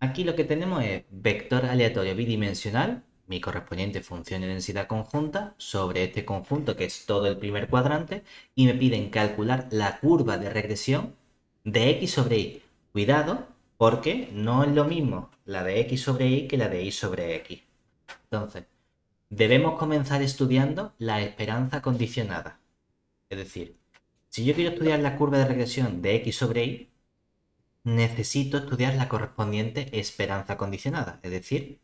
Aquí lo que tenemos es vector aleatorio bidimensional, mi correspondiente función de densidad conjunta, sobre este conjunto que es todo el primer cuadrante, y me piden calcular la curva de regresión de x sobre y. Cuidado, porque no es lo mismo la de x sobre y que la de y sobre x. Entonces, debemos comenzar estudiando la esperanza condicionada. Es decir, si yo quiero estudiar la curva de regresión de x sobre y, necesito estudiar la correspondiente esperanza condicionada. Es decir,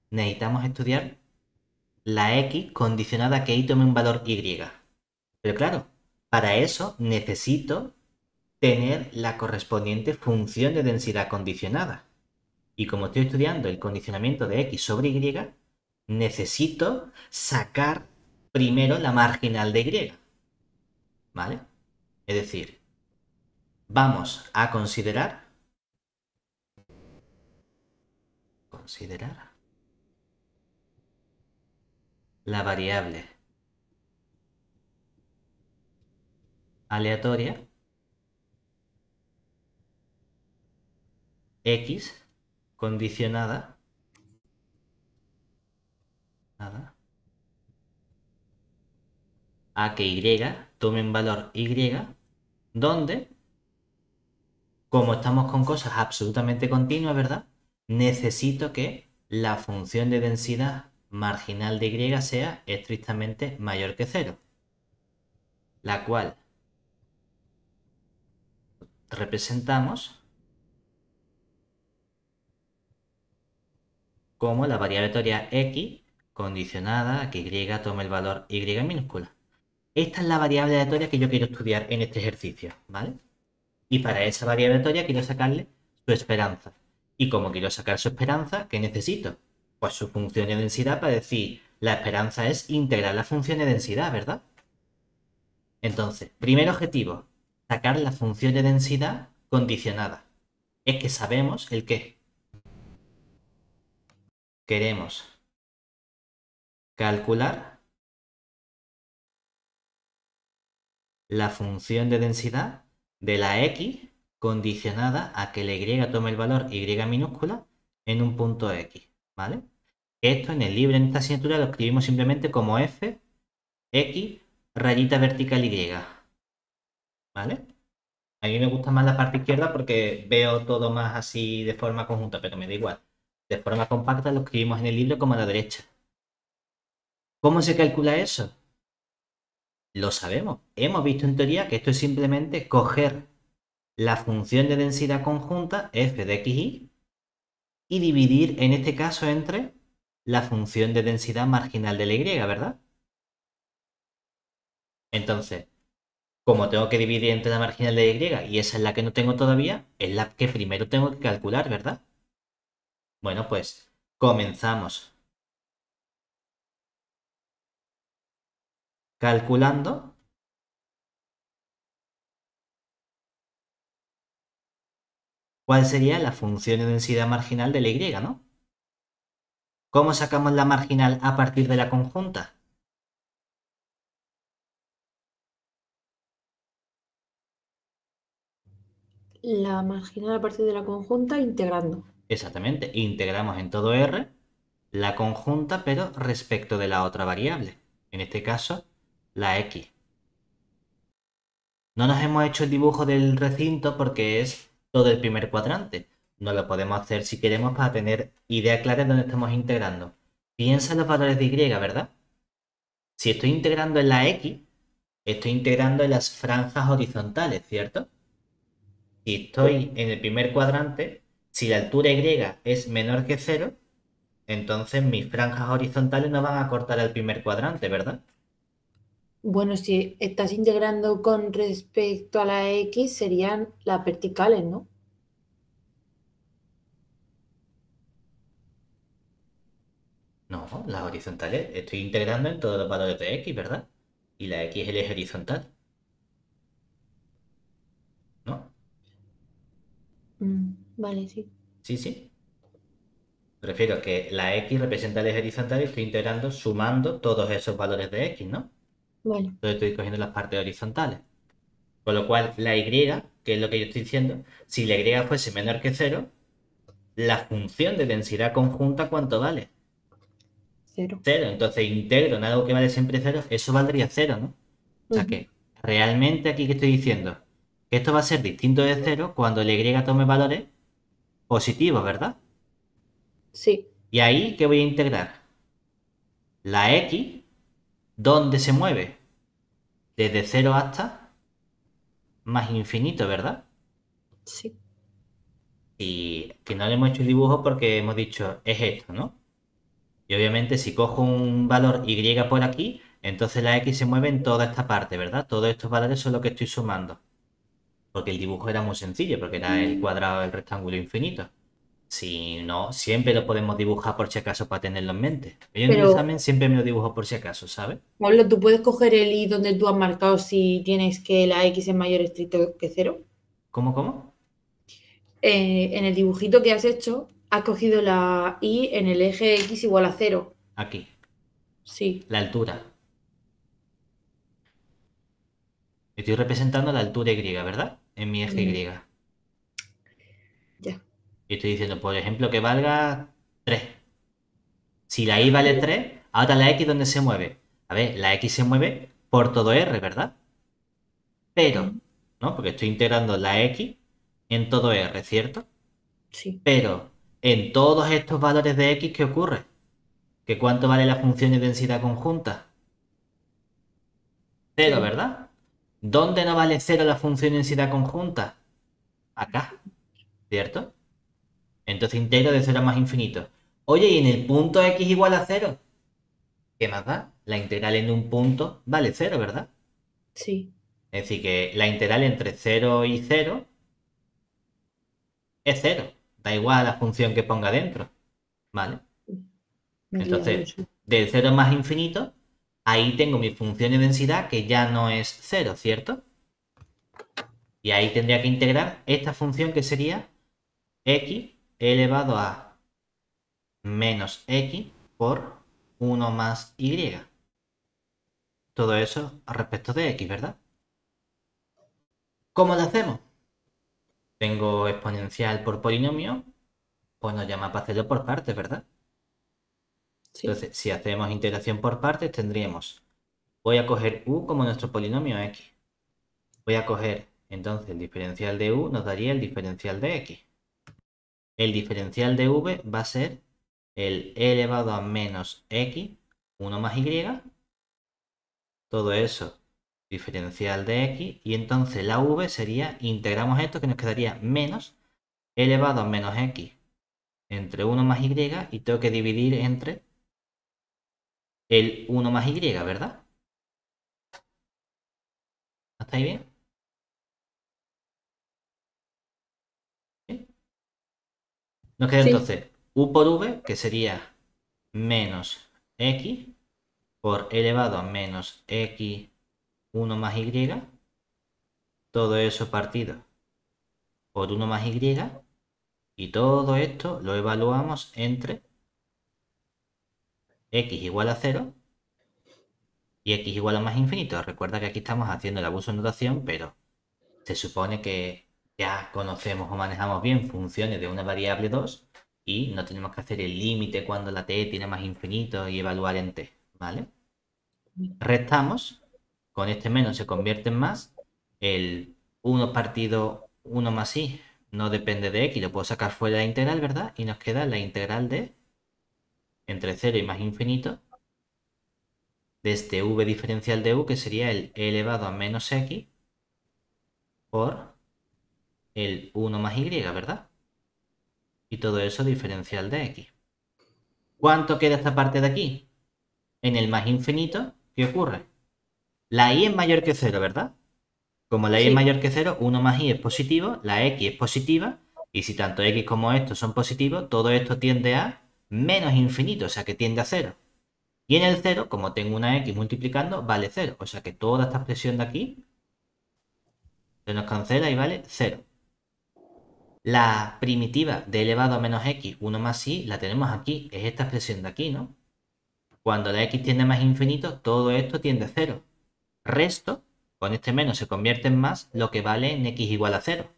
necesitamos estudiar la x condicionada a que y tome un valor y. Pero claro, para eso necesito tener la correspondiente función de densidad condicionada. Y como estoy estudiando el condicionamiento de x sobre y, necesito sacar primero la marginal de y. ¿Vale? Es decir, vamos a considerar la variable aleatoria x condicionada nada, a que y tome un valor y, donde, como estamos con cosas absolutamente continuas, ¿verdad? Necesito que la función de densidad marginal de y sea estrictamente mayor que cero, la cual representamos como la variable aleatoria x condicionada a que y tome el valor y minúscula. Esta es la variable aleatoria que yo quiero estudiar en este ejercicio, ¿vale? Y para esa variable aleatoria quiero sacarle su esperanza. Y como quiero sacar su esperanza, ¿qué necesito? Pues su función de densidad para decir, la esperanza es integrar la función de densidad, ¿verdad? Entonces, primer objetivo, sacar la función de densidad condicionada. Es que sabemos el qué. Queremos calcular la función de densidad de la x condicionada a que la y tome el valor y minúscula en un punto x, ¿vale? Esto en el libro, en esta asignatura, lo escribimos simplemente como f, x, rayita vertical y, ¿vale? A mí me gusta más la parte izquierda porque veo todo más así de forma conjunta, pero me da igual. De forma compacta lo escribimos en el libro como a la derecha. ¿Cómo se calcula eso? Lo sabemos. Hemos visto en teoría que esto es simplemente coger la función de densidad conjunta f de xy y dividir en este caso entre la función de densidad marginal de la y, ¿verdad? Entonces, como tengo que dividir entre la marginal de y y esa es la que no tengo todavía, es la que primero tengo que calcular, ¿verdad? Bueno, pues comenzamos calculando cuál sería la función de densidad marginal de la y, ¿no? ¿Cómo sacamos la marginal a partir de la conjunta? La marginal a partir de la conjunta integrando. Exactamente, integramos en todo R la conjunta, pero respecto de la otra variable. En este caso, la x. No nos hemos hecho el dibujo del recinto porque es todo el primer cuadrante. No lo podemos hacer si queremos para tener idea clara de dónde estamos integrando. Piensa en los valores de y, ¿verdad? Si estoy integrando en la x, estoy integrando en las franjas horizontales, ¿cierto? Si estoy en el primer cuadrante, si la altura y es menor que cero, entonces mis franjas horizontales no van a cortar el primer cuadrante, ¿verdad? Bueno, si estás integrando con respecto a la X, serían las verticales, ¿no? No, las horizontales estoy integrando en todos los valores de x, ¿verdad? Y la x es el eje horizontal, ¿no? Vale, sí. Sí, sí. Prefiero que la x representa el eje horizontal y estoy integrando sumando todos esos valores de x, ¿no? Vale. Entonces estoy cogiendo las partes horizontales. Con lo cual, la y, que es lo que yo estoy diciendo, si la y fuese menor que cero, La función de densidad conjunta, ¿cuánto vale? Cero. Cero. Entonces integro en algo que vale siempre cero, eso valdría cero, ¿no? O sea Ujú. que realmente aquí que estoy diciendo que esto va a ser distinto de cero cuando el y tome valores positivos, ¿verdad? Sí, Y ahí, ¿qué voy a integrar? La x, ¿dónde se mueve? Desde cero hasta más infinito, ¿verdad? sí. Y que no le hemos hecho el dibujo porque hemos dicho es esto, ¿no? Y obviamente si cojo un valor y por aquí, entonces la x se mueve en toda esta parte, ¿verdad? Todos estos valores son los que estoy sumando. Porque el dibujo era muy sencillo, porque era el cuadrado del rectángulo infinito. Si no, siempre lo podemos dibujar por si acaso para tenerlo en mente. Yo en el Pero, examen siempre me lo dibujo por si acaso, ¿sabes? Pablo, ¿tú puedes coger el i donde tú has marcado si tienes que la x es mayor estricto que cero? ¿Cómo, cómo? En el dibujito que has hecho, has cogido la i en el eje x igual a cero. Aquí, Sí, la altura. Estoy representando la altura y, ¿verdad? En mi eje mm, Y. ya. Y estoy diciendo, por ejemplo, que valga 3. Si la y vale 3, ahora la x ¿dónde se mueve? A ver, la x se mueve por todo r, ¿verdad? Pero, Mm, ¿no? Porque estoy integrando la x en todo r, ¿cierto? sí, Pero, en todos estos valores de x, ¿qué ocurre? ¿Que cuánto vale la función de densidad conjunta? Cero, cero. ¿verdad? ¿Dónde no vale cero la función de densidad conjunta? Acá, ¿cierto? Entonces integro de cero a más infinito. Oye, ¿y en el punto x igual a cero? ¿Qué más da? La integral en un punto vale cero, ¿verdad? Sí, Es decir, que la integral entre cero y cero es cero. Da igual la función que ponga dentro, ¿vale? me he liado, Entonces, sí. del cero más infinito, ahí tengo mi función de densidad que ya no es cero, ¿cierto? Y ahí tendría que integrar esta función que sería x elevado a menos x por uno más y. Todo eso respecto de x, ¿verdad? ¿Cómo lo hacemos? Tengo exponencial por polinomio, pues nos llama para hacerlo por partes, ¿verdad? Sí, Entonces, si hacemos integración por partes, tendríamos, voy a coger u como nuestro polinomio x. Voy a coger, entonces, el diferencial de u nos daría el diferencial de x. El diferencial de v va a ser el e elevado a menos x, 1 más y, todo eso, diferencial de x, y entonces la v sería, integramos esto que nos quedaría menos e elevado a menos x entre 1 más y, y tengo que dividir entre el 1 más y, ¿verdad? ¿Hasta ahí bien? ¿Sí? Nos queda sí, entonces u por v, que sería menos x por elevado a menos x 1 más y, todo eso partido por 1 más y, y todo esto lo evaluamos entre x igual a 0 y x igual a más infinito. Recuerda que aquí estamos haciendo el abuso de notación, pero se supone que ya conocemos o manejamos bien funciones de una variable 2 y no tenemos que hacer el límite cuando la t tiene más infinito y evaluar en t, ¿vale? Restamos, con este menos se convierte en más, el 1 partido 1 más i no depende de x, lo puedo sacar fuera de la integral, ¿verdad? Y nos queda la integral de entre 0 y más infinito de este v diferencial de u, que sería el e elevado a menos x por el 1 más y, ¿verdad? Y todo eso diferencial de x. ¿Cuánto queda esta parte de aquí? En el más infinito, ¿qué ocurre? La y es mayor que 0, ¿verdad? Como la y es sí. mayor que 0, 1 más y es positivo, la x es positiva, y si tanto x como esto son positivos, todo esto tiende a menos infinito, o sea que tiende a 0. Y en el 0, como tengo una x multiplicando, vale 0. O sea que toda esta expresión de aquí se nos cancela y vale 0. La primitiva de elevado a menos x, 1 más y, la tenemos aquí. Es esta expresión de aquí, ¿no? Cuando la x tiende a más infinito, todo esto tiende a 0. Resto, con este menos se convierte en más, lo que vale en x igual a 0.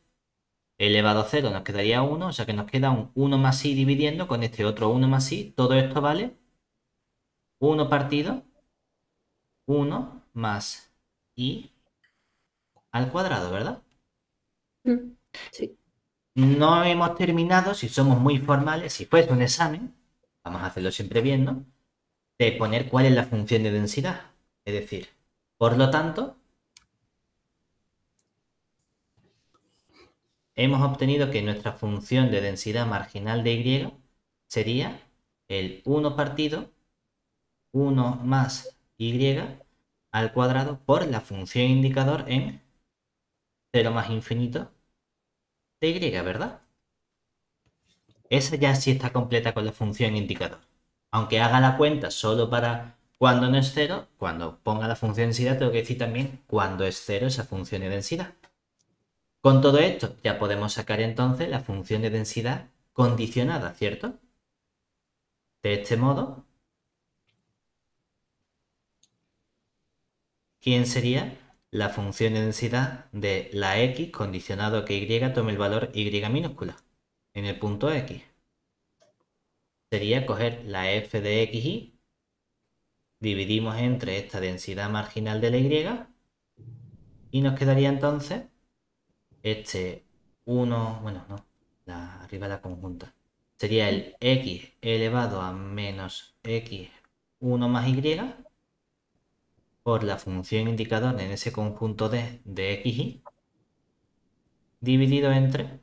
elevado a 0 nos quedaría 1, o sea que nos queda un 1 más i dividiendo con este otro 1 más i. Todo esto vale 1 partido 1 más i al cuadrado, ¿verdad? Sí. No hemos terminado, si somos muy formales, si fuese un examen, vamos a hacerlo siempre bien, ¿no? De poner cuál es la función de densidad. Es decir, por lo tanto, hemos obtenido que nuestra función de densidad marginal de y sería el 1 partido 1 más y al cuadrado por la función indicador en 0 más infinito de y, ¿verdad? Esa ya sí está completa con la función indicador. Aunque haga la cuenta solo para cuando no es cero, cuando ponga la función de densidad tengo que decir también cuando es cero esa función de densidad. Con todo esto ya podemos sacar entonces la función de densidad condicionada, ¿cierto? De este modo, ¿quién sería la función de densidad de la x condicionado a que y tome el valor y minúscula en el punto x? Sería coger la f de xy, dividimos entre esta densidad marginal de la y nos quedaría entonces este 1, bueno, no, arriba la conjunta. Sería el x elevado a menos x 1 más y por la función indicador en ese conjunto de xy dividido entre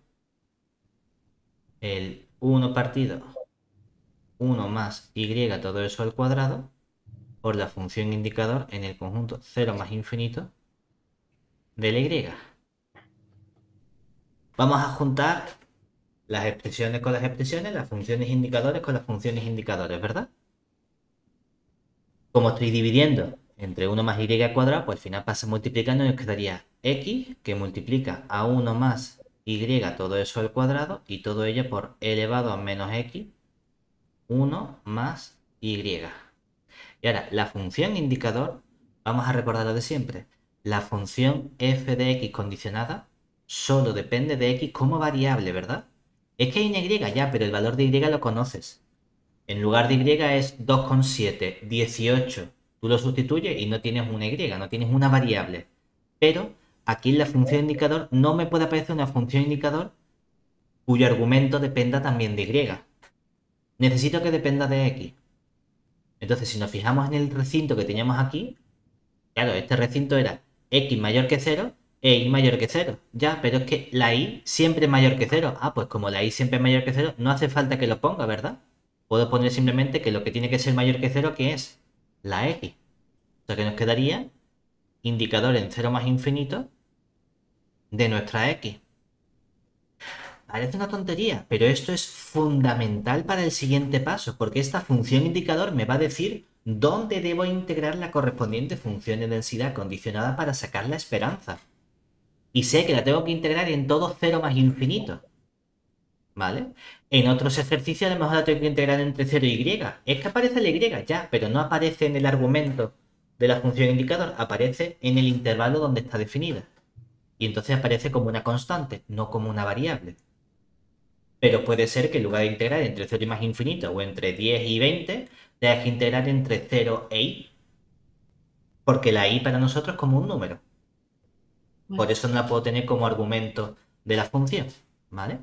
el 1 partido 1 más y todo eso al cuadrado por la función indicador en el conjunto 0 más infinito de la y. Vamos a juntar las expresiones con las expresiones, las funciones indicadores con las funciones indicadores, ¿verdad? Como estoy dividiendo entre 1 más y cuadrado, pues al final pasa multiplicando y nos quedaría x que multiplica a 1 más y todo eso al cuadrado y todo ello por elevado a menos x 1 más y. Y ahora, la función indicador, vamos a recordar lo de siempre. La función f de x condicionada solo depende de x como variable, ¿verdad? Es que hay una y ya, pero el valor de y lo conoces. En lugar de y es 2,7, 18. Tú lo sustituyes y no tienes una y, no tienes una variable. Pero aquí en la función indicador no me puede aparecer una función indicador cuyo argumento dependa también de y. Necesito que dependa de x. Entonces, si nos fijamos en el recinto que teníamos aquí, claro, este recinto era x mayor que 0 e y mayor que 0. Ya, pero es que la y siempre es mayor que 0. Ah, pues como la y siempre es mayor que 0, no hace falta que lo ponga, ¿verdad? Puedo poner simplemente que lo que tiene que ser mayor que 0, que es la x. O sea que nos quedaría indicador en 0 más infinito de nuestra x. Parece una tontería, pero esto es fundamental para el siguiente paso, porque esta función indicador me va a decir dónde debo integrar la correspondiente función de densidad condicionada para sacar la esperanza. Y sé que la tengo que integrar en todo 0 más infinito. ¿Vale? En otros ejercicios a lo mejor la tengo que integrar entre 0 y y. Es que aparece la y, ya, pero no aparece en el argumento de la función indicador, aparece en el intervalo donde está definida. Y entonces aparece como una constante, no como una variable. Pero puede ser que en lugar de integrar entre 0 y más infinito o entre 10 y 20, tengas que integrar entre 0 e i. Porque la i para nosotros es como un número. Por Vale. eso no la puedo tener como argumento de la función. ¿Vale?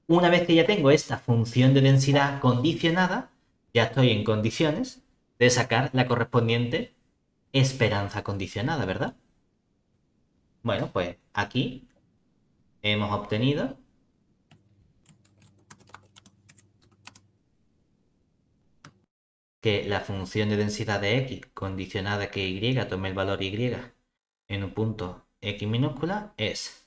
Una vez que ya tengo esta función de densidad condicionada, ya estoy en condiciones de sacar la correspondiente esperanza condicionada, ¿verdad? Bueno, pues aquí hemos obtenido que la función de densidad de x condicionada a que y tome el valor y en un punto x minúscula es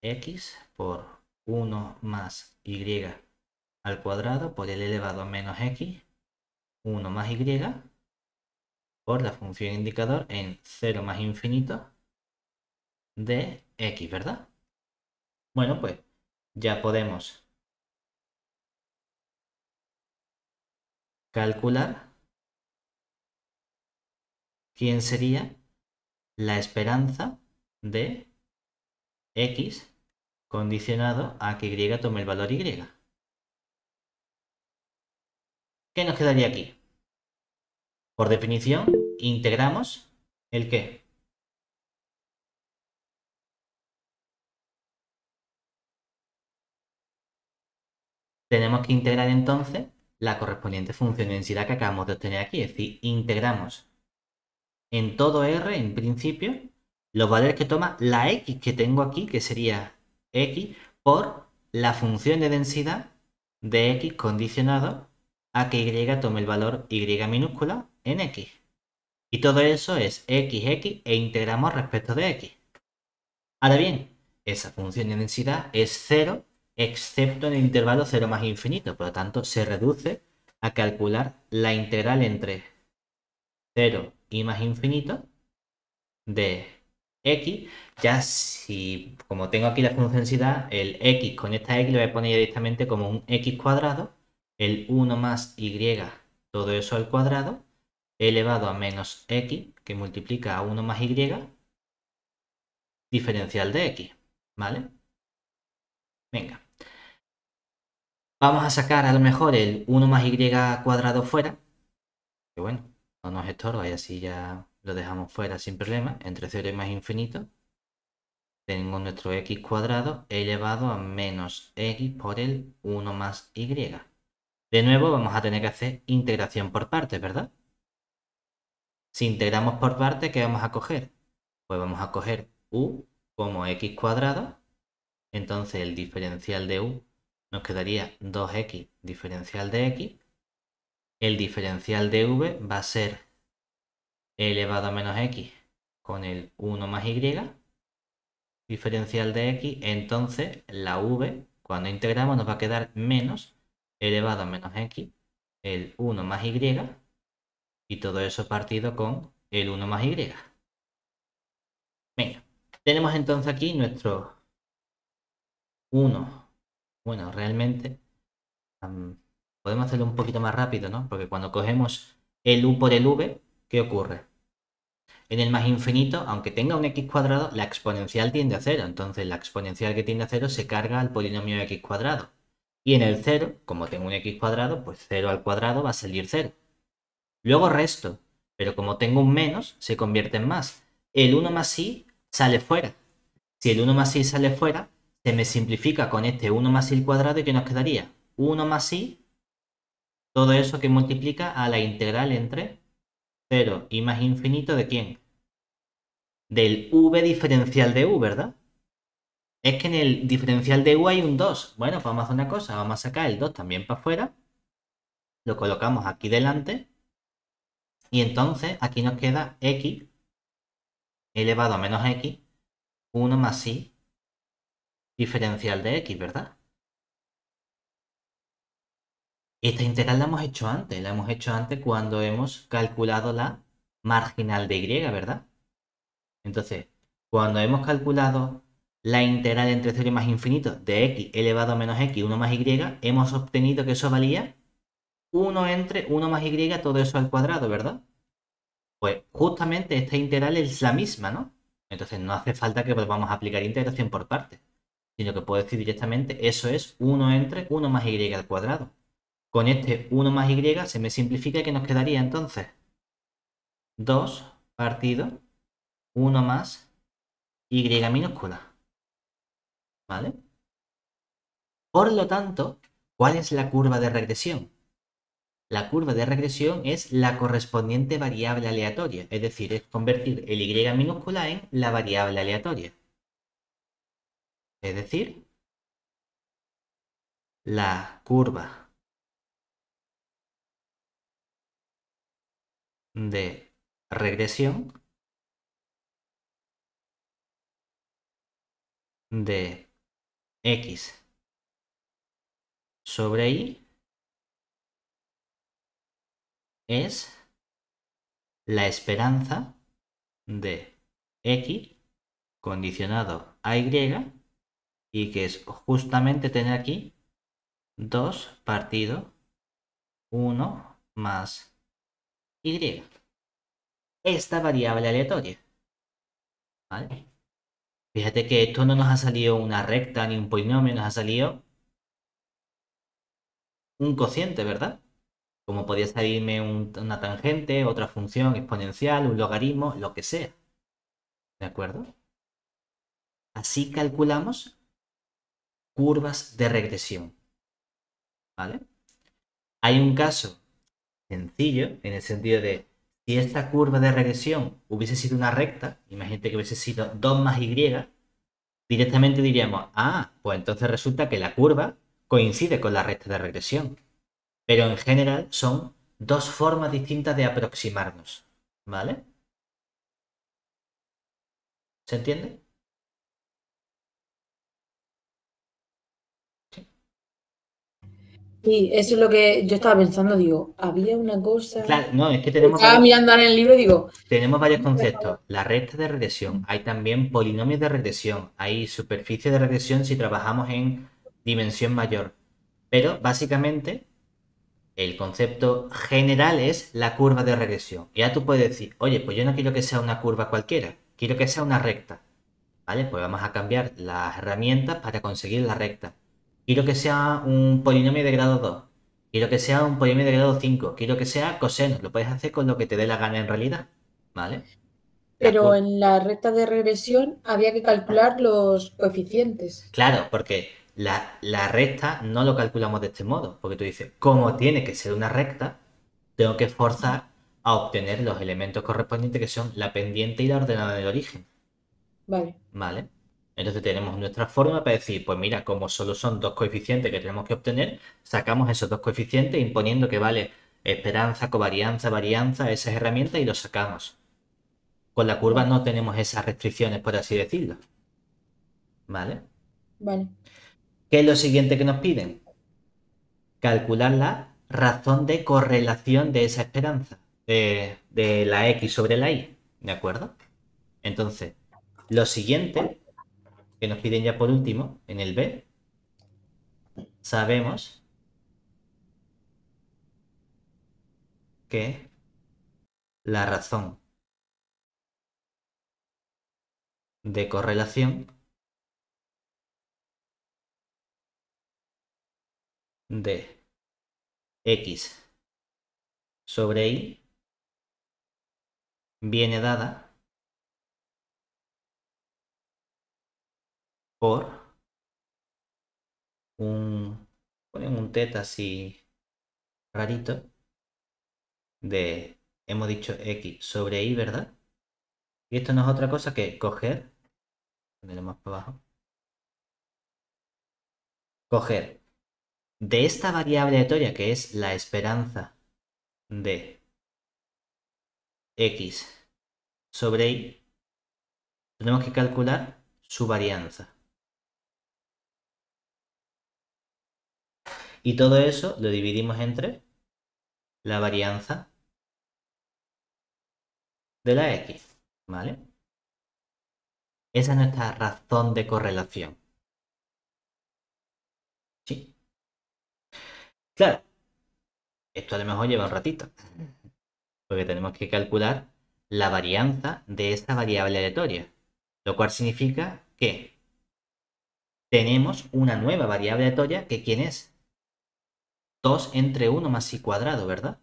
x por 1 más y al cuadrado por el elevado a menos x 1 más y por la función indicador en 0 más infinito de x, ¿verdad? Bueno, pues ya podemos calcular quién sería la esperanza de x condicionado a que y tome el valor y. ¿Qué nos quedaría aquí? Por definición, integramos ¿el qué? Tenemos que integrar entonces la correspondiente función de densidad que acabamos de obtener aquí. Es decir, integramos en todo R, en principio, los valores que toma la x que tengo aquí, que sería x, por la función de densidad de x condicionado a que y tome el valor y minúscula en x. Y todo eso es x e integramos respecto de x. Ahora bien, esa función de densidad es 0, excepto en el intervalo 0 más infinito. Por lo tanto, se reduce a calcular la integral entre 0 y más infinito de x. Ya si, como tengo aquí la función de densidad, el x con esta x lo voy a poner directamente como un x cuadrado, el 1 más y, todo eso al cuadrado, elevado a menos x, que multiplica a 1 más y, diferencial de x, ¿vale? Venga. Vamos a sacar a lo mejor el 1 más y cuadrado fuera, que bueno, no nos estorba y así ya lo dejamos fuera sin problema. Entre 0 y más infinito tengo nuestro x cuadrado elevado a menos x por el 1 más y. De nuevo vamos a tener que hacer integración por partes, ¿verdad? Si integramos por partes, ¿qué vamos a coger? Pues vamos a coger u como x cuadrado. Entonces el diferencial de u nos quedaría 2x diferencial de x. El diferencial de v va a ser elevado a menos x con el 1 más y diferencial de x. Entonces la v, cuando integramos, nos va a quedar menos elevado a menos x, el 1 más y, y todo eso partido con el 1 más y. Venga, tenemos entonces aquí nuestro 1. Bueno, realmente podemos hacerlo un poquito más rápido, ¿no? Porque cuando cogemos el u por el v, ¿qué ocurre? En el más infinito, aunque tenga un x cuadrado, la exponencial tiende a 0. Entonces la exponencial que tiende a 0 se carga al polinomio x cuadrado. Y en el 0, como tengo un x cuadrado, pues 0 al cuadrado va a salir 0. Luego resto, pero como tengo un menos, se convierte en más. El 1 más i sale fuera. Si el 1 más i sale fuera, se me simplifica con este 1 más i al cuadrado y ¿qué nos quedaría? 1 más i, todo eso que multiplica a la integral entre 0 y más infinito ¿de quién? Del v diferencial de u, ¿verdad? Es que en el diferencial de u hay un 2. Bueno, pues vamos a hacer una cosa. Vamos a sacar el 2 también para afuera. Lo colocamos aquí delante. Y entonces aquí nos queda x elevado a menos x, 1 más y diferencial de x, ¿verdad? Esta integral la hemos hecho antes. La hemos hecho antes cuando hemos calculado la marginal de y, ¿verdad? Entonces, cuando hemos calculado la integral entre 0 y más infinito de x elevado a menos x, 1 más y, hemos obtenido que eso valía 1 entre 1 más y, todo eso al cuadrado, ¿verdad? Pues justamente esta integral es la misma, ¿no? Entonces no hace falta que volvamos a aplicar integración por partes, sino que puedo decir directamente eso es 1 entre 1 más y al cuadrado. Con este 1 más y se me simplifica y que nos quedaría entonces 2 partido 1 más y minúscula, ¿vale? Por lo tanto, ¿cuál es la curva de regresión? La curva de regresión es la correspondiente variable aleatoria, es decir, es convertir el y minúscula en la variable aleatoria. Es decir, la curva de regresión de x sobre y es la esperanza de x condicionado a y que es justamente tener aquí 2 partido 1 más y. Esta variable aleatoria, ¿vale? Fíjate que esto no nos ha salido una recta ni un polinomio, nos ha salido un cociente, ¿verdad? Como podía salirme una tangente, otra función exponencial, un logaritmo, lo que sea. ¿De acuerdo? Así calculamos curvas de regresión. ¿Vale? Hay un caso sencillo en el sentido de si esta curva de regresión hubiese sido una recta, imagínate que hubiese sido 2 más y, directamente diríamos, ah, pues entonces resulta que la curva coincide con la recta de regresión. Pero en general son dos formas distintas de aproximarnos. ¿Vale? ¿Se entiende? Y eso es lo que yo estaba pensando, digo, había una cosa. Claro, no, es que Estaba mirando en el libro y digo, tenemos varios conceptos. La recta de regresión, hay también polinomios de regresión, hay superficie de regresión si trabajamos en dimensión mayor. Pero básicamente el concepto general es la curva de regresión. Y ya tú puedes decir, oye, pues yo no quiero que sea una curva cualquiera, quiero que sea una recta. ¿Vale? Pues vamos a cambiar las herramientas para conseguir la recta. Quiero que sea un polinomio de grado 2. Quiero que sea un polinomio de grado 5. Quiero que sea coseno. Lo puedes hacer con lo que te dé la gana en realidad. ¿Vale? La pero cur- en la recta de regresión había que calcular los coeficientes. claro, porque la recta no lo calculamos de este modo. Porque tú dices, como tiene que ser una recta, tengo que forzar a obtener los elementos correspondientes que son la pendiente y la ordenada del origen. Vale, ¿Vale? Entonces tenemos nuestra fórmula para decir, pues mira, como solo son dos coeficientes que tenemos que obtener, sacamos esos dos coeficientes imponiendo que vale esperanza, covarianza, varianza, esas herramientas y los sacamos. Con la curva vale, no tenemos esas restricciones, por así decirlo. ¿Vale? vale. ¿Qué es lo siguiente que nos piden? Calcular la razón de correlación de esa esperanza, de la X sobre la Y. ¿De acuerdo? Entonces, lo siguiente que nos piden ya por último, en el B, sabemos que la razón de correlación de X sobre Y viene dada por un, ponen un teta así rarito de, hemos dicho X sobre Y, ¿verdad? Y esto no es otra cosa que coger, ponerlo más para abajo, coger de esta variable aleatoria que es la esperanza de X sobre Y, tenemos que calcular su varianza. Y todo eso lo dividimos entre la varianza de la X, ¿vale? Esa es nuestra razón de correlación. Sí. Claro, esto a lo mejor lleva un ratito, porque tenemos que calcular la varianza de esta variable aleatoria, lo cual significa que tenemos una nueva variable aleatoria que ¿quién es? 2 entre 1 más i cuadrado, ¿verdad?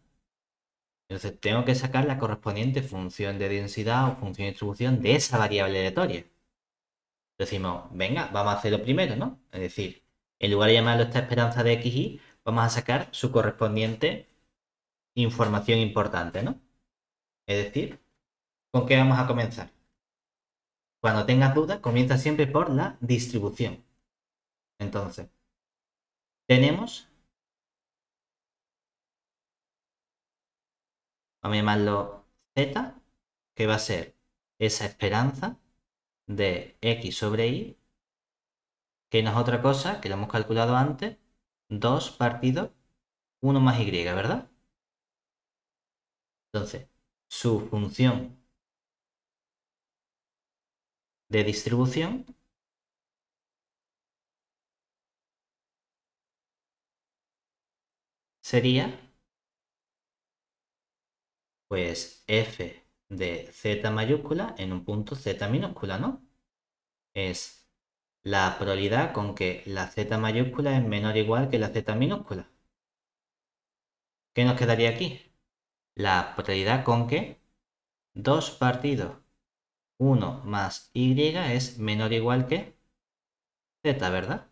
Entonces tengo que sacar la correspondiente función de densidad o función de distribución de esa variable aleatoria. Decimos, venga, vamos a hacerlo primero, ¿no? Es decir, en lugar de llamarlo esta esperanza de xy, vamos a sacar su correspondiente información importante, ¿no? Es decir, ¿con qué vamos a comenzar? Cuando tengas dudas, comienza siempre por la distribución. Entonces, tenemos, vamos a llamarlo z, que va a ser esa esperanza de x sobre y, que no es otra cosa que lo hemos calculado antes, 2 partido 1 más y, ¿verdad? Entonces, su función de distribución sería pues f de z mayúscula en un punto z minúscula, ¿no? es la probabilidad con que la z mayúscula es menor o igual que la z minúscula. ¿Qué nos quedaría aquí? La probabilidad con que 2 partido 1 más y es menor o igual que z, ¿verdad?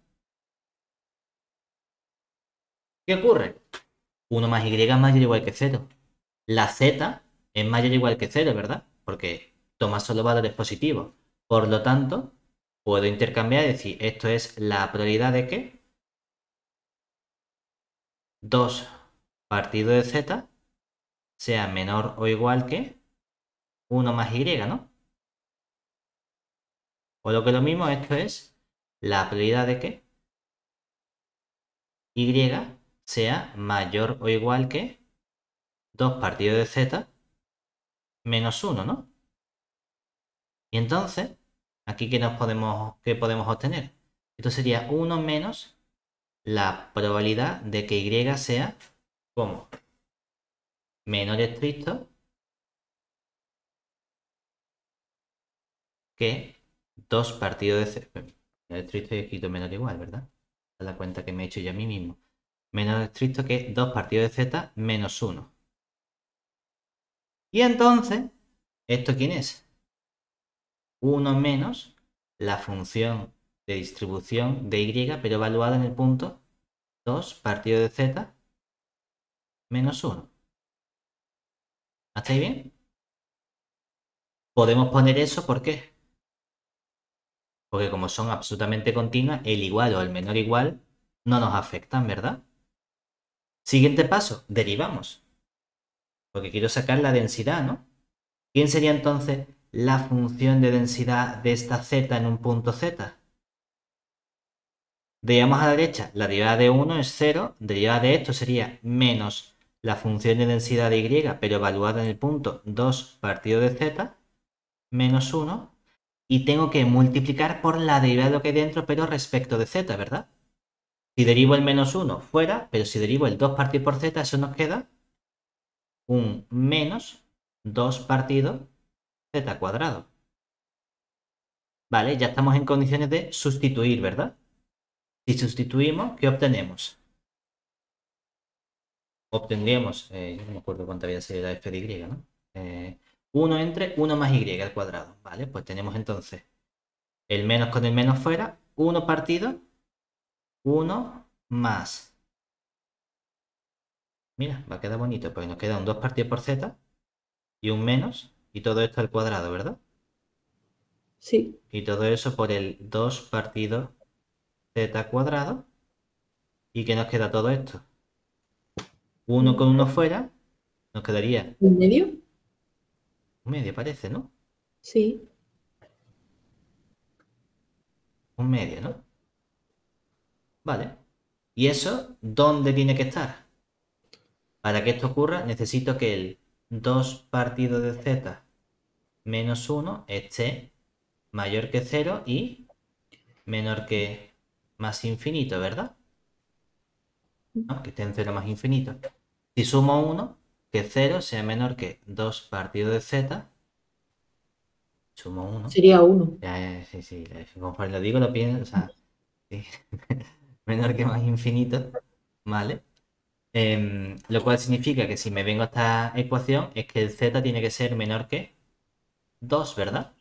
¿Qué ocurre? 1 más y es mayor o igual que 0. La z es mayor o igual que 0, ¿verdad? Porque toma solo valores positivos. Por lo tanto, puedo intercambiar y decir, esto es la probabilidad de que 2 partido de z sea menor o igual que 1 más y, ¿no? O lo que es lo mismo, esto es la probabilidad de que y sea mayor o igual que 2 partido de z menos 1, ¿no? Y entonces, aquí qué podemos obtener? Esto sería 1 menos la probabilidad de que y sea como menor estricto que 2 partidos de z. Menor estricto y escrito menor o igual, ¿verdad? Esta es la cuenta que me he hecho yo a mí mismo. Menor estricto que 2 partidos de z menos 1. Y entonces, ¿esto quién es? 1 menos la función de distribución de y, pero evaluada en el punto 2 partido de z menos 1. ¿Hasta ahí bien? Podemos poner eso, ¿por qué? Porque como son absolutamente continuas, el igual o el menor igual no nos afectan, ¿verdad? Siguiente paso, derivamos. Porque quiero sacar la densidad, ¿no? ¿Quién sería entonces la función de densidad de esta z en un punto z? Derivamos a la derecha, la derivada de 1 es 0, derivada de esto sería menos la función de densidad de y, pero evaluada en el punto 2 partido de z, menos 1, y tengo que multiplicar por la derivada de lo que hay dentro, pero respecto de z, ¿verdad? Si derivo el menos 1 fuera, pero si derivo el 2 partido por z, eso nos queda un menos 2 partido z cuadrado. Vale, ya estamos en condiciones de sustituir, ¿verdad? Si sustituimos, ¿qué obtenemos? Obtendríamos, yo no me acuerdo cuánta había sido la f de y, ¿no? 1 entre 1 más y al cuadrado, ¿vale? Pues tenemos entonces el menos con el menos fuera, 1 partido 1 más. Mira, va a quedar bonito, porque nos queda un 2 partido por z y un menos, y todo esto al cuadrado, ¿verdad? Sí. Y todo eso por el 2 partido z cuadrado. ¿Y qué nos queda todo esto? 1 con 1 fuera, nos quedaría ¿En medio? un medio, parece, ¿no? Sí. Un medio, ¿no? Vale. ¿Y eso dónde tiene que estar? Para que esto ocurra, necesito que el 2 partido de z menos 1 esté mayor que 0 y menor que más infinito, ¿verdad? ¿No? Que esté en 0 más infinito. Si sumo 1, que 0 sea menor que 2 partido de z, sumo 1. Sería uno. Ya, sí, sí, conforme lo digo, lo pienso, o sea, sí. Menor que más infinito, ¿vale? Lo cual significa que si me vengo a esta ecuación es que el z tiene que ser menor que 2, ¿verdad?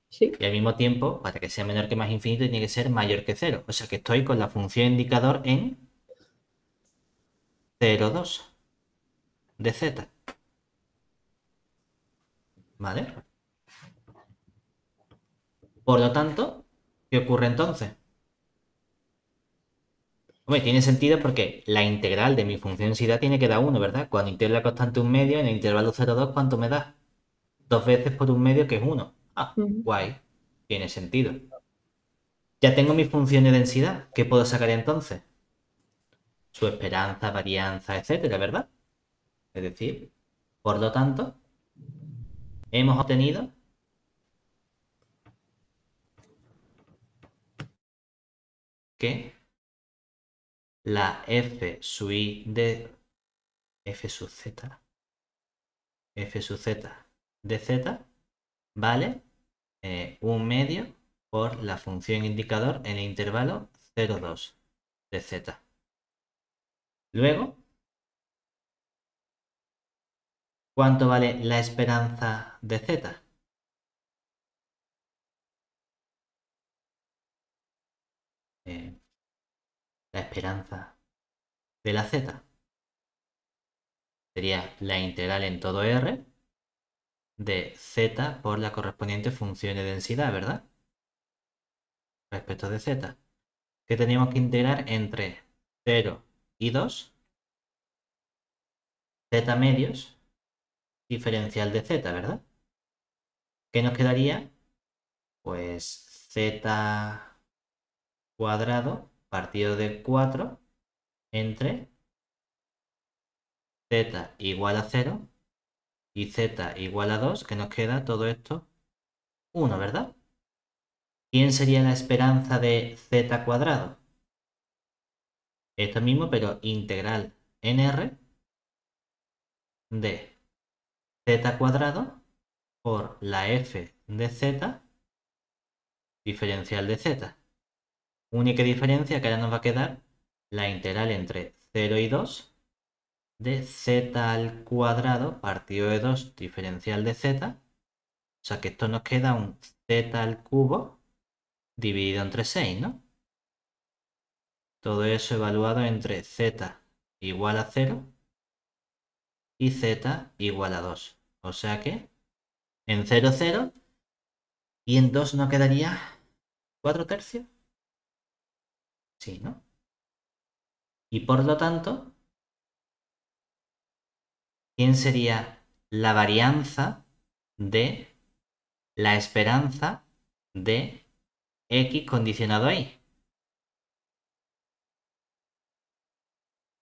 Sí. Y al mismo tiempo, para que sea menor que más infinito, tiene que ser mayor que 0. O sea que estoy con la función indicador en 0,2 de z, ¿vale? Por lo tanto, ¿qué ocurre entonces? Hombre, tiene sentido porque la integral de mi función densidad tiene que dar 1, ¿verdad? Cuando integro la constante un medio, en el intervalo 0,2, ¿cuánto me da? 2 veces por un medio, que es 1. Ah, Ujú. guay. Tiene sentido. Ya tengo mi función de densidad. ¿Qué puedo sacar entonces? Su esperanza, varianza, etcétera, ¿verdad? Es decir, por lo tanto, hemos obtenido que la f sub i de f sub z, f sub z de z vale un medio por la función indicador en el intervalo 0,2 de z. Luego, ¿cuánto vale la esperanza de z? La esperanza de la z sería la integral en todo R de z por la correspondiente función de densidad, ¿verdad? Respecto de z, que teníamos que integrar entre 0 y 2, z medios, diferencial de z, ¿verdad? ¿Qué nos quedaría? Pues z cuadrado partido de 4 entre z igual a 0 y z igual a 2, que nos queda todo esto 1, ¿verdad? ¿Quién sería la esperanza de z cuadrado? Esto mismo, pero integral en R de z cuadrado por la f de z diferencial de z. Única diferencia que ahora nos va a quedar la integral entre 0 y 2 de z al cuadrado partido de 2 diferencial de z. O sea que esto nos queda un z al cubo dividido entre 6, ¿no? Todo eso evaluado entre z igual a 0 y z igual a 2. O sea que en 0, 0 y en 2 nos quedaría 4 tercios. Sí, ¿no? Y por lo tanto, ¿quién sería la varianza de la esperanza de x condicionado ahí?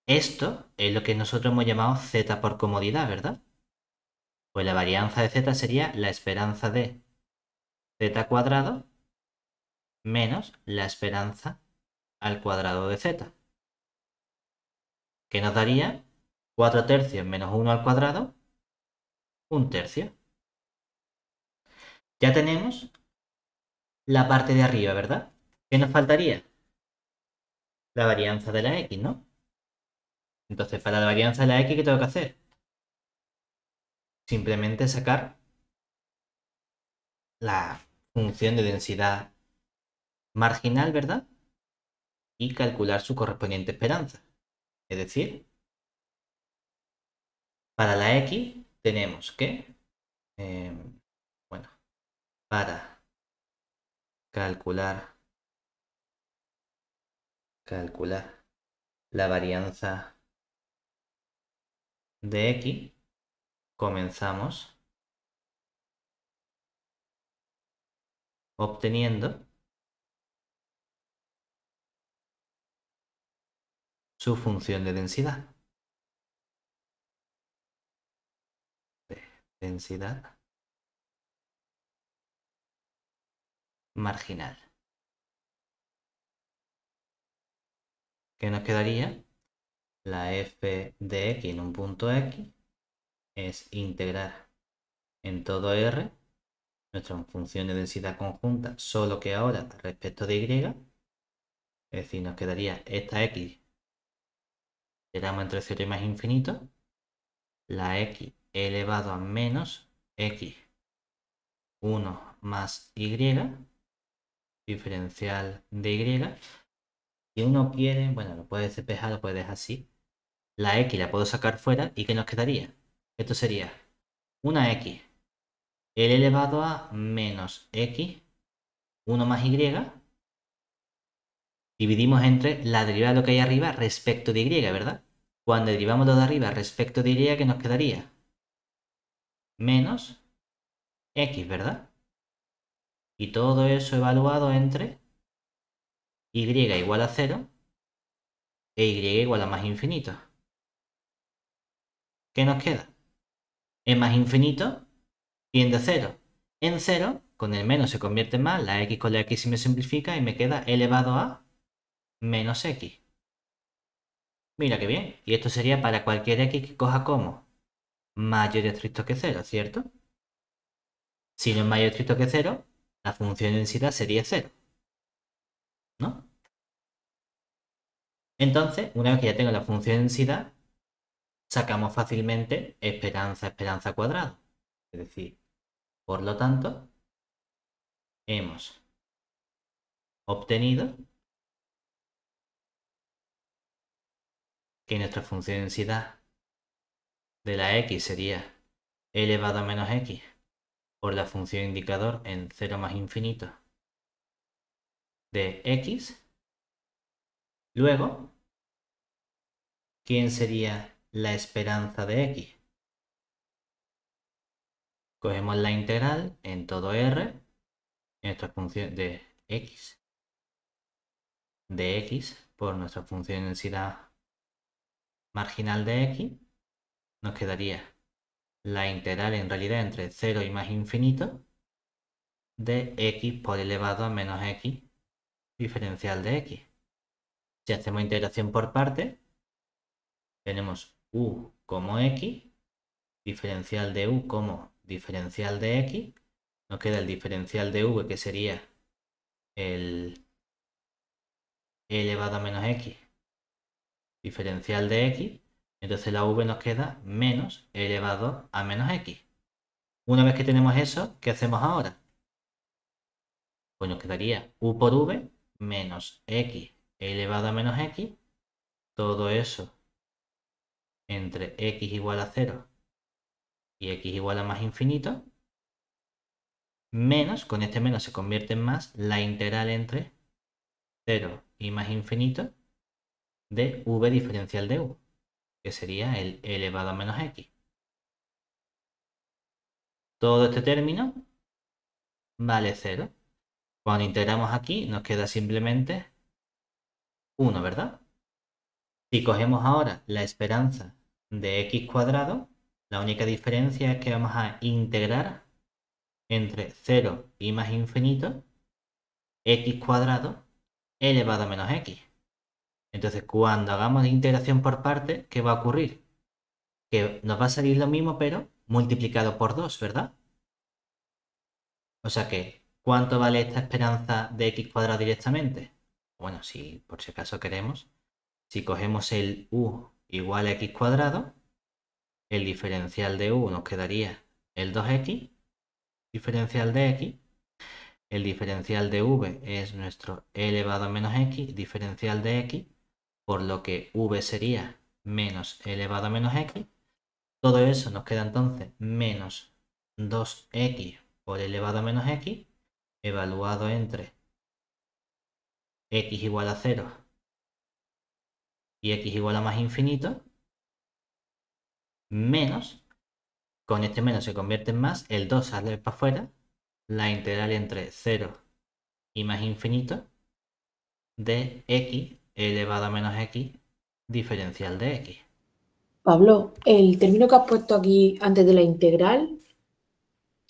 Esto es lo que nosotros hemos llamado z por comodidad, ¿verdad? Pues la varianza de z sería la esperanza de z cuadrado menos la esperanza al cuadrado de z, que nos daría 4 tercios menos 1 al cuadrado, 1 tercio. Ya tenemos la parte de arriba, ¿verdad? ¿Qué nos faltaría? La varianza de la x, ¿no? Entonces, para la varianza de la x, ¿qué tengo que hacer? Simplemente sacar la función de densidad marginal, ¿verdad? Y calcular su correspondiente esperanza. Es decir, para la x tenemos que, bueno, para calcular la varianza de x, comenzamos obteniendo su función de densidad. Densidad marginal. ¿Qué nos quedaría? La f de x en un punto x es integrar en todo R nuestra función de densidad conjunta, solo que ahora respecto de y, es decir, nos quedaría esta x, iteramos entre 0 y más infinito, la x elevado a menos x 1 más y, diferencial de y. Si uno quiere, bueno, lo puede despejar, lo puede dejar así. La x la puedo sacar fuera y ¿qué nos quedaría? Esto sería una x, el elevado a menos x, 1 más y, dividimos entre la derivada de lo que hay arriba respecto de y, ¿verdad? Cuando derivamos lo de arriba respecto de y, ¿qué nos quedaría? Menos x, ¿verdad? Y todo eso evaluado entre y igual a 0 e y igual a más infinito. ¿Qué nos queda? En más infinito tiende a 0. En 0, con el menos se convierte en más, la x con la x se me simplifica y me queda elevado a menos x. Mira qué bien. Y esto sería para cualquier x que coja como mayor y estricto que 0, ¿cierto? Si no es mayor o estricto que 0, la función de densidad sería 0, ¿no? Entonces, una vez que ya tengo la función de densidad, sacamos fácilmente esperanza cuadrado. Es decir, por lo tanto, hemos obtenido que nuestra función de densidad de la x sería elevado a menos x por la función indicador en 0 más infinito de x. Luego, ¿quién sería la esperanza de x? Cogemos la integral en todo r, en nuestra función de x por nuestra función de densidad marginal de x, nos quedaría la integral en realidad entre 0 y más infinito de x por elevado a menos x diferencial de x. Si hacemos integración por partes, tenemos u como x, diferencial de u como diferencial de x, nos queda el diferencial de v que sería el elevado a menos x diferencial de x, entonces la v nos queda menos elevado a menos x. Una vez que tenemos eso, ¿qué hacemos ahora? Pues nos quedaría u por v menos x elevado a menos x, todo eso entre x igual a 0 y x igual a más infinito, menos, con este menos se convierte en más, la integral entre 0 y más infinito de v diferencial de u, que sería el elevado a menos x. Todo este término vale 0. Cuando integramos aquí nos queda simplemente 1, ¿verdad? Si cogemos ahora la esperanza de x cuadrado, la única diferencia es que vamos a integrar entre 0 y más infinito x cuadrado elevado a menos x. Entonces, cuando hagamos la integración por partes, ¿qué va a ocurrir? Que nos va a salir lo mismo, pero multiplicado por 2, ¿verdad? O sea que, ¿cuánto vale esta esperanza de x cuadrado directamente? Bueno, si por si acaso queremos, si cogemos el u igual a x cuadrado, el diferencial de u nos quedaría el 2x, diferencial de x, el diferencial de v es nuestro elevado a menos x, diferencial de x, por lo que v sería menos elevado a menos x. Todo eso nos queda entonces menos 2x por elevado a menos x, evaluado entre x igual a 0 y x igual a más infinito, menos, con este menos se convierte en más, el 2 sale para afuera, la integral entre 0 y más infinito de x elevado a menos x diferencial de x. Pablo, el término que has puesto aquí antes de la integral,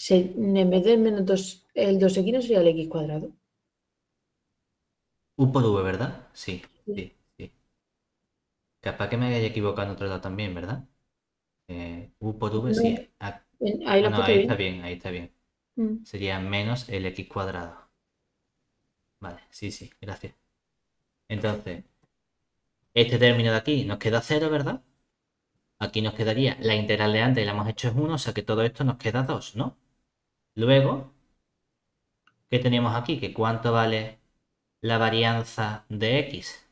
en vez del menos 2, el 2x no sería el x cuadrado. U por v, ¿verdad? Sí, Sí. sí, sí. Capaz que me haya equivocado en otro lado también, ¿verdad? U por v, sí. No, ahí lo has No, puesto ahí está bien. bien, ahí está bien. Mm. Sería menos el x cuadrado. Vale, sí, sí, gracias. Entonces, este término de aquí nos queda 0, ¿verdad? Aquí nos quedaría la integral de antes y la hemos hecho es 1, o sea que todo esto nos queda 2, ¿no? Luego, ¿qué tenemos aquí? Que cuánto vale la varianza de x.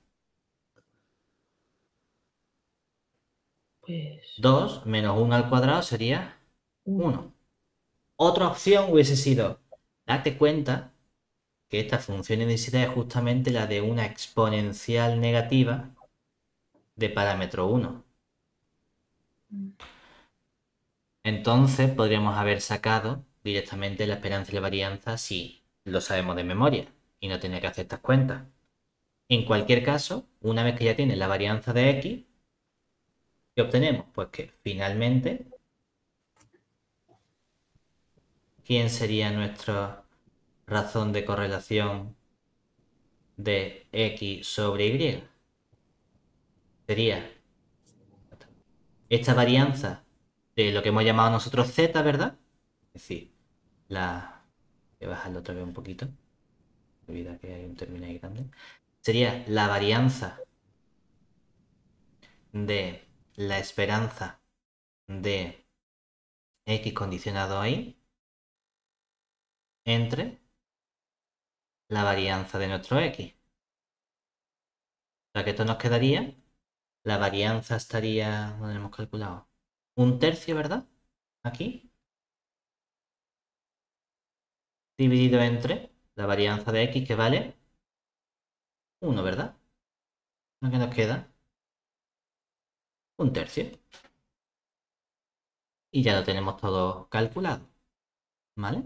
Pues 2 menos 1 al cuadrado sería 1. 1. Otra opción hubiese sido, date cuenta que esta función de densidad es justamente la de una exponencial negativa de parámetro 1. Entonces podríamos haber sacado directamente la esperanza y la varianza si lo sabemos de memoria y no tenía que hacer estas cuentas. En cualquier caso, una vez que ya tienes la varianza de x, ¿qué obtenemos? Pues que finalmente, ¿quién sería nuestra razón de correlación de x sobre y? Sería esta varianza de lo que hemos llamado nosotros z, ¿verdad? Es decir, la Voy a bajarlo otra vez un poquito. Olvida que hay un término ahí grande. Sería la varianza de la esperanza de x condicionado ahí entre la varianza de nuestro x. O sea que esto nos quedaría, la varianza estaría, ¿dónde hemos calculado? Un tercio, ¿verdad? Aquí, dividido entre la varianza de x que vale 1, ¿verdad? Lo que nos queda, un tercio. Y ya lo tenemos todo calculado, ¿vale?